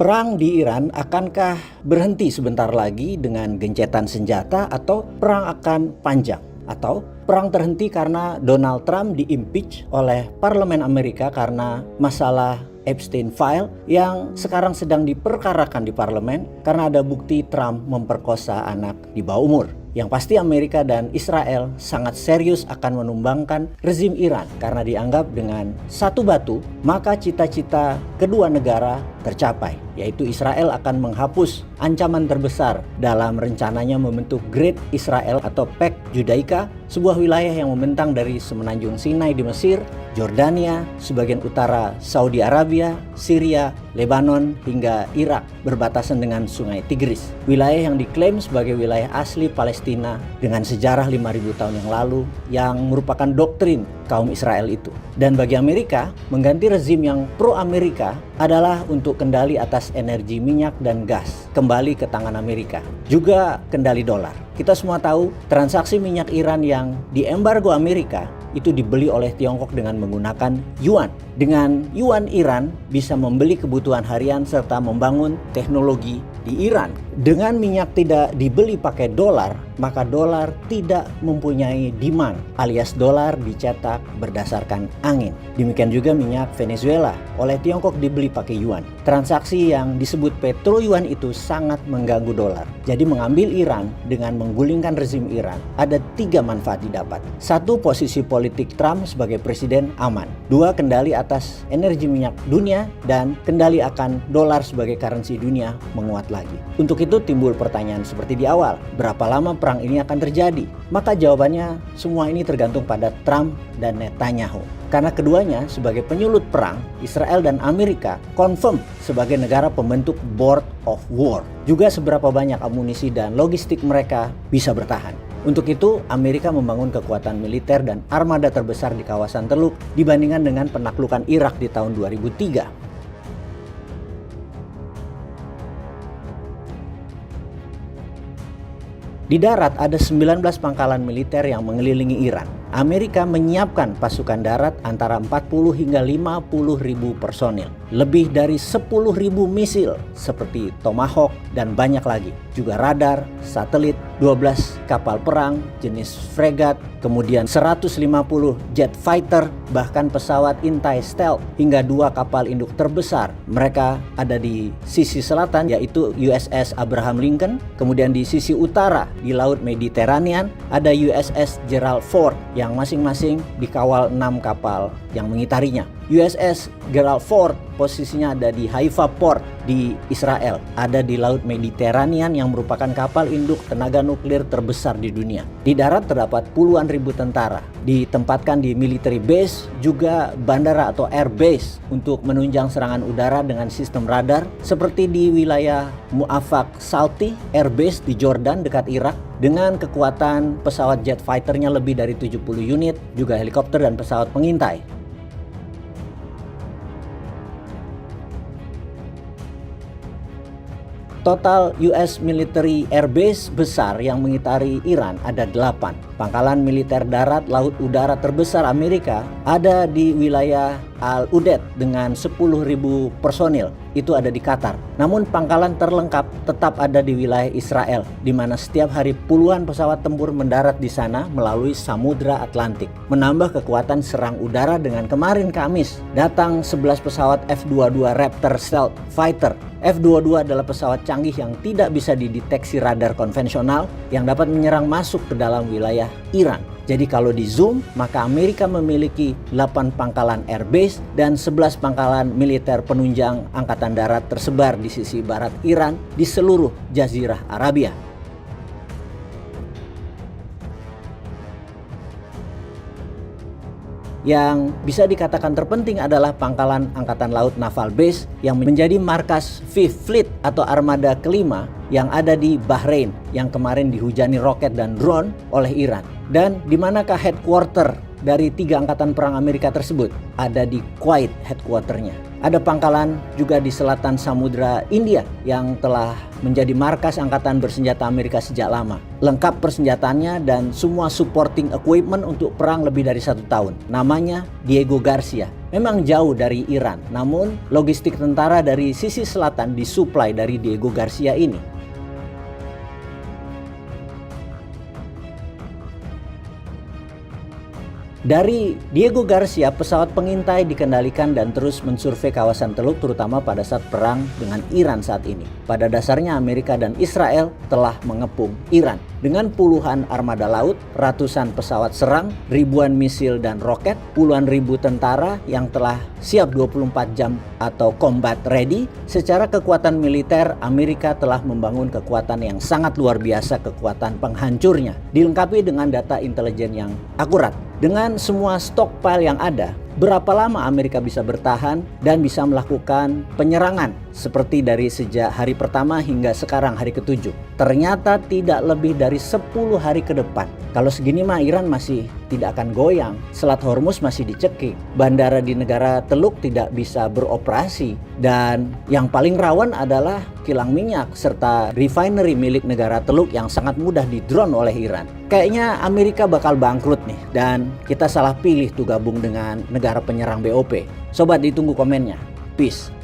Perang di Iran akankah berhenti sebentar lagi dengan gencatan senjata atau perang akan panjang? Atau perang terhenti karena Donald Trump di-impeach oleh parlemen Amerika karena masalah Epstein File yang sekarang sedang diperkarakan di parlemen karena ada bukti Trump memperkosa anak di bawah umur. Yang pasti Amerika dan Israel sangat serius akan menumbangkan rezim Iran karena dianggap dengan satu batu maka cita-cita kedua negara tercapai, yaitu Israel akan menghapus ancaman terbesar dalam rencananya membentuk Great Israel atau Pax Judaica, sebuah wilayah yang membentang dari semenanjung Sinai di Mesir, Jordania, sebagian utara Saudi Arabia, Syria, Lebanon hingga Irak berbatasan dengan Sungai Tigris. Wilayah yang diklaim sebagai wilayah asli Palestina dengan sejarah 5.000 tahun yang lalu yang merupakan doktrin kaum Israel itu. Dan bagi Amerika, mengganti rezim yang pro-Amerika adalah untuk kendali atas energi minyak dan gas kembali ke tangan Amerika. Juga kendali dolar. Kita semua tahu transaksi minyak Iran yang diembargo Amerika itu dibeli oleh Tiongkok dengan menggunakan yuan. Dengan yuan Iran bisa membeli kebutuhan harian serta membangun teknologi di Iran. Dengan minyak tidak dibeli pakai dolar, maka dolar tidak mempunyai demand alias dolar dicetak berdasarkan angin. Demikian juga minyak Venezuela oleh Tiongkok dibeli pakai yuan. Transaksi yang disebut petro yuan itu sangat mengganggu dolar. Jadi mengambil Iran dengan menggulingkan rezim Iran ada 3 manfaat didapat. 1, posisi politik Trump sebagai presiden aman. 2, kendali atas energi minyak dunia, dan kendali akan dolar sebagai currency dunia menguat lagi. Untuk itu timbul pertanyaan seperti di awal, berapa lama perang ini akan terjadi? Maka jawabannya semua ini tergantung pada Trump dan Netanyahu. Karena keduanya sebagai penyulut perang, Israel dan Amerika confirm sebagai negara pembentuk Board of War. Juga seberapa banyak amunisi dan logistik mereka bisa bertahan. Untuk itu, Amerika membangun kekuatan militer dan armada terbesar di kawasan Teluk dibandingkan dengan penaklukan Irak di tahun 2003. Di darat ada 19 pangkalan militer yang mengelilingi Iran. Amerika menyiapkan pasukan darat antara 40 hingga 50 ribu personil. Lebih dari 10 ribu misil seperti Tomahawk dan banyak lagi. Juga radar, satelit, 12 kapal perang jenis fregat, kemudian 150 jet fighter, bahkan pesawat intai stealth hingga 2 kapal induk terbesar. Mereka ada di sisi selatan yaitu USS Abraham Lincoln, kemudian di sisi utara di Laut Mediterranean ada USS Gerald Ford yang masing-masing dikawal 6 kapal yang mengitarinya. USS Gerald Ford posisinya ada di Haifa Port di Israel, ada di Laut Mediterranean yang merupakan kapal induk tenaga nuklir terbesar di dunia. Di darat terdapat puluhan ribu tentara, ditempatkan di military base, juga bandara atau air base untuk menunjang serangan udara dengan sistem radar seperti di wilayah Mu'afak Salti Air Base di Jordan dekat Irak dengan kekuatan pesawat jet fighternya lebih dari 70 unit, juga helikopter dan pesawat pengintai. Total US Military Air Base besar yang mengitari Iran ada 8. Pangkalan militer darat, laut, udara terbesar Amerika ada di wilayah Al-Udeid dengan 10.000 personil. Itu ada di Qatar. Namun pangkalan terlengkap tetap ada di wilayah Israel, di mana setiap hari puluhan pesawat tempur mendarat di sana melalui Samudra Atlantik. Menambah kekuatan serang udara dengan kemarin Kamis datang 11 pesawat F-22 Raptor Stealth Fighter. F-22 adalah pesawat canggih yang tidak bisa dideteksi radar konvensional yang dapat menyerang masuk ke dalam wilayah Iran. Jadi kalau di zoom, maka Amerika memiliki 8 pangkalan airbase dan 11 pangkalan militer penunjang angkatan darat tersebar di sisi barat Iran di seluruh Jazirah Arabia. Yang bisa dikatakan terpenting adalah pangkalan Angkatan Laut Naval Base yang menjadi markas Fifth Fleet atau armada kelima yang ada di Bahrain yang kemarin dihujani roket dan drone oleh Iran. Dan di manakah headquarter dari 3 angkatan perang Amerika tersebut? Ada di Kuwait headquarternya. Ada pangkalan juga di selatan Samudra India yang telah menjadi markas angkatan bersenjata Amerika sejak lama. Lengkap persenjataannya dan semua supporting equipment untuk perang lebih dari 1 tahun. Namanya Diego Garcia. memang jauh dari Iran, namun logistik tentara dari sisi selatan disuplai dari Diego Garcia ini. Dari Diego Garcia, pesawat pengintai dikendalikan dan terus mensurvei kawasan Teluk, terutama pada saat perang dengan Iran saat ini. Pada dasarnya Amerika dan Israel telah mengepung Iran dengan puluhan armada laut, ratusan pesawat serang, ribuan misil dan roket, puluhan ribu tentara yang telah siap 24 jam atau combat ready. Secara kekuatan militer, Amerika telah membangun kekuatan yang sangat luar biasa, kekuatan penghancurnya, dilengkapi dengan data intelijen yang akurat. Dengan semua stockpile yang ada, berapa lama Amerika bisa bertahan dan bisa melakukan penyerangan seperti dari sejak hari pertama hingga sekarang hari ke-7? Ternyata tidak lebih dari 10 hari ke depan. Kalau segini mah Iran masih tidak akan goyang. Selat Hormuz masih dicekik. Bandara di negara Teluk tidak bisa beroperasi. Dan yang paling rawan adalah kilang minyak serta refinery milik negara Teluk yang sangat mudah di-drone oleh Iran. Kayaknya Amerika bakal bangkrut nih, dan kita salah pilih tuh gabung dengan negara penyerang BOP. Sobat, ditunggu komennya. Peace.